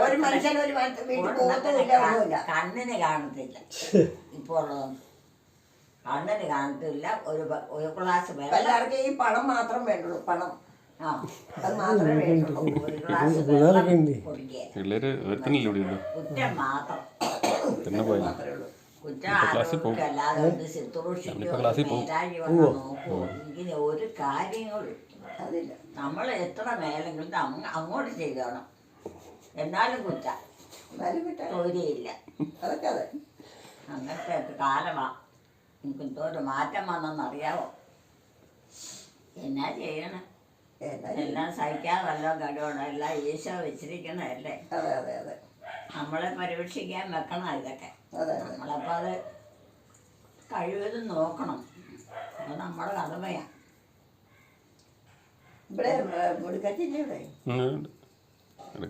ഒരു മനുഷ്യൻ ഒരു വീട്ടിൽ പോകത്തുമില്ല, ഒന്നുമില്ല. കണ്ണിന് കാണത്തില്ല ഇപ്പോൾ ഉള്ളതൊന്നും. കണ്ണിന് കാണത്തില്ല. ഒരു ഗ്ലാസ് വെള്ളം എല്ലാവർക്കും ഈ പണം മാത്രം വേണ്ടുള്ളൂ, പണം. ആ അത് മാത്രമേ വേണ്ടുള്ളൂ. ഒരു ഗ്ലാസ് വെള്ളം കുടിക്കുക. പിള്ളേര് ഒരുത്തനല്ലേ ഇവിടെ ഉള്ളൂ. കുറ്റം മാത്രം. പിന്നെ പോയി മാത്രമേ ഉള്ളൂ. കുറ്റം ആരോഗ്യം അല്ലാതെ ഒന്ന് ശുശ്രൂഷിക്കുകയോ മേലാഴി വന്ന് നോക്കുവോ ഇങ്ങനെ ഒരു കാര്യങ്ങളും അതില്ല. നമ്മൾ എത്ര മേലെങ്കിലും അങ്ങോട്ട് ചെയ്തോണം. എന്നാലും കുറ്റം എന്നാലും വിട്ടാ തൊഴിലില്ല. അതൊക്കെ അതെ. അങ്ങനത്തെ കാലമാണ്. എനിക്ക് എന്തോരം മാറ്റം വന്നെന്നറിയാവോ? എന്നാ ചെയ്യണം? എല്ലാം സഹിക്കാൻ വല്ലതും കഴിവണം. എല്ലാം ഈശോ വെച്ചിരിക്കണല്ലേ. അതെ അതെ അതെ നമ്മളെ പരീക്ഷിക്കാൻ വെക്കണം ഇതൊക്കെ. അതെ. നമ്മളപ്പോൾ അത് കഴിവതും നോക്കണം. അത് നമ്മുടെ കടമയാണ്. ഇവിടെ മുടിക്കറ്റില്ലേ ഇവിടെ? അടുക്കള